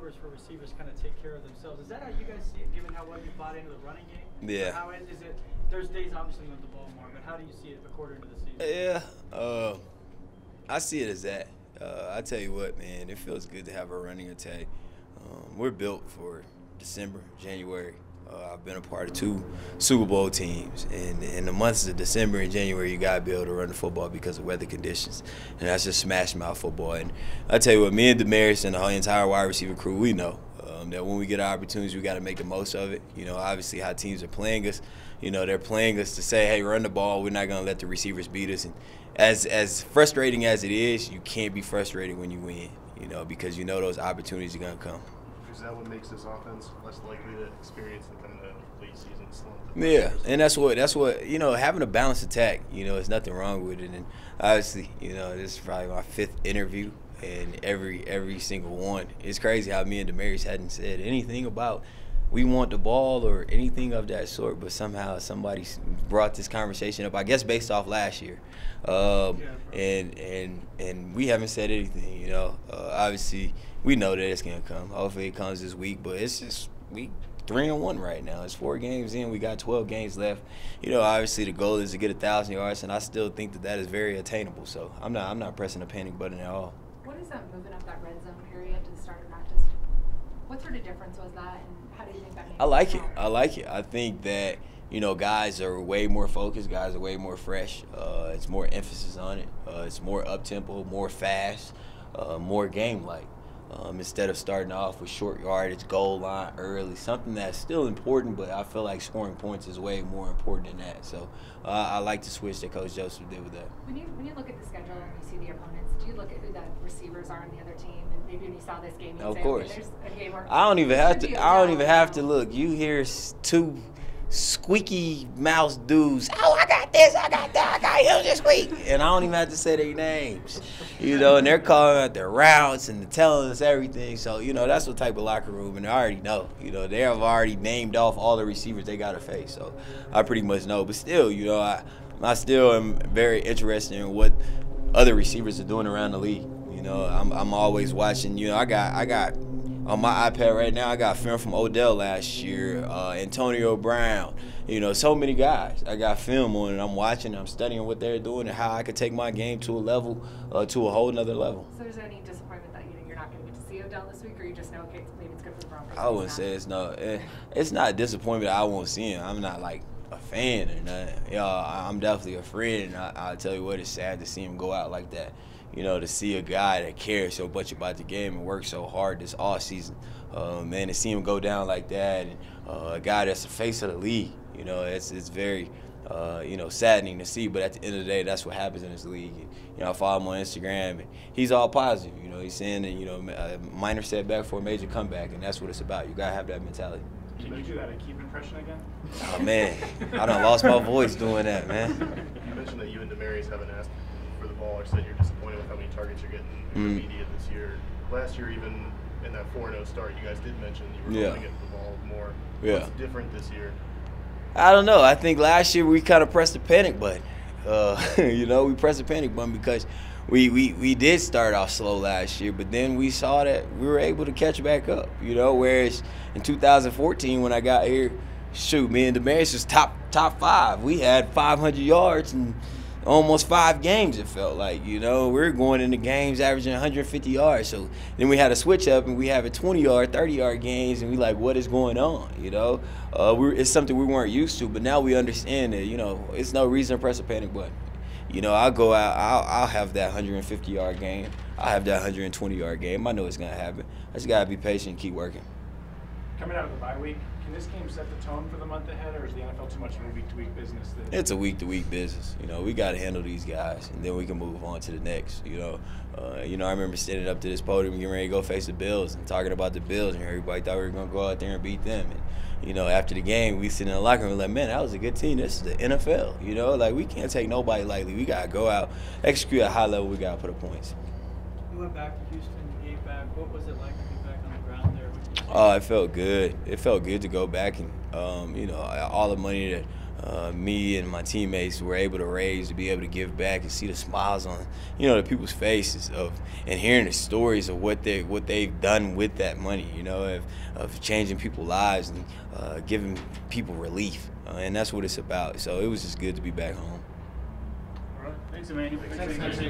numbers for receivers kind of take care of themselves. Is that how you guys see it, given how well you bought into the running game? Yeah. How is it? There's days obviously with the ball more, but how do you see it according to the season? Yeah, I see it as that. I tell you what, man, it feels good to have a running attack. We're built for December, January. I've been a part of 2 Super Bowl teams, and in the months of December and January, you gotta be able to run the football because of weather conditions, and that's just smash mouth football. And I tell you what, me and Demaris and the whole entire wide receiver crew, we know that when we get our opportunities, we got to make the most of it. You know, obviously how teams are playing us. You know, they're playing us to say, hey, run the ball. We're not gonna let the receivers beat us. And as frustrating as it is, you can't be frustrated when you win. You know, because you know those opportunities are gonna come. Is that what makes this offense less likely to experience the kind of late season slump? Yeah, and that's what you know. Having a balanced attack, you know, there's nothing wrong with it. And obviously, you know, this is probably my 5th interview, and every single one. It's crazy how me and Demaris hadn't said anything about we want the ball or anything of that sort, but somehow somebody brought this conversation up. I guess based off last year, and we haven't said anything. You know, obviously we know that it's gonna come. Hopefully it comes this week, but it's just we 3-1 right now. It's 4 games in. We got 12 games left. You know, obviously the goal is to get 1,000 yards, and I still think that is very attainable. So I'm not pressing the panic button at all. What is that moving up that red zone period to the start of practice? What sort of difference was that, and how do you think that makes I like it. I think that, you know, guys are way more focused. Guys are way more fresh. It's more emphasis on it. It's more up-tempo, more fast, more game-like. Instead of starting off with short yardage, goal line early, something that's still important, but I feel like scoring points is way more important than that. So I like the switch that Coach Joseph did with that. When you look at the schedule and you see the opponents, do you look at who the receivers are on the other team, and maybe when you saw this game, you'd say, course. Okay, there's a game where I don't even have to look. You hear 2 squeaky mouse dudes. Oh, I got this, I got that, I got him this week, and I don't even have to say their names, you know. And they're calling out their routes and telling us everything. So you know that's what type of locker room, and I already know. You know they have already named off all the receivers they got to face. So I pretty much know. But still, you know, I still am very interested in what other receivers are doing around the league. You know, I'm always watching. You know, I got. On my iPad right now, I got film from Odell last year, Antonio Brown, you know, so many guys. I got film on it. I'm watching, I'm studying what they're doing and how I could take my game to a level, to a whole nother level. So is there any disappointment that you're not going to get to see Odell this week, or you just know, okay, maybe it's good for the Broncos? I wouldn't say it's not disappointment that I won't see him. I'm not like a fan or nothing. You know, I'm definitely a friend, and I'll tell you what, it's sad to see him go out like that. You know, to see a guy that cares so much about the game and works so hard this offseason, man, to see him go down like that, and a guy that's the face of the league, you know, it's very, you know, saddening to see. But at the end of the day, that's what happens in this league. And, you know, I follow him on Instagram, and he's all positive. You know, he's saying that, you know, a minor setback for a major comeback, and that's what it's about. You got to have that mentality. Can you do that a keep impression again? Oh, man, I done lost my voice doing that, man. You mentioned that you and Demaris haven't asked for the ball, or said you're disappointed with how many targets you're getting in the media this year. Last year, even in that 4-0 start, you guys did mention you were going to get the ball more. Yeah. What's different this year? I don't know. I think last year we kind of pressed the panic button. You know, we pressed the panic button because we did start off slow last year, but then we saw that we were able to catch back up, you know, whereas in 2014 when I got here, shoot, me and Demaris was top 5. We had 500 yards and almost 5 games, it felt like, you know. We were going into games averaging 150 yards. So then we had a switch up and we have a 20-yard, 30-yard games, and we like, what is going on, you know? It's something we weren't used to, but now we understand that, you know, it's no reason to press a panic button. You know, I'll go out, I'll have that 150-yard game. I'll have that 120-yard game. I know it's going to happen. I just got to be patient and keep working. Coming out of the bye week, can this game set the tone for the month ahead, or is the NFL too much of a week-to-week business? It's a week-to-week business. You know, we got to handle these guys, and then we can move on to the next. You know, I remember standing up to this podium and getting ready to go face the Bills and talking about the Bills, and everybody thought we were going to go out there and beat them. And, you know, after the game, we sit in the locker room like, man, that was a good team. This is the NFL. You know, like, we can't take nobody lightly. We got to go out, execute at a high level. We got to put up points. You went back to Houston, you gave back. What was it like to be back on the ground there? Oh, it felt good. It felt good to go back and, you know, all the money that me and my teammates were able to raise to be able to give back and see the smiles on, the people's faces and hearing the stories of what they've done with that money, of changing people's lives and giving people relief, and that's what it's about. So it was just good to be back home. All right, thanks, Emmanuel. Thanks.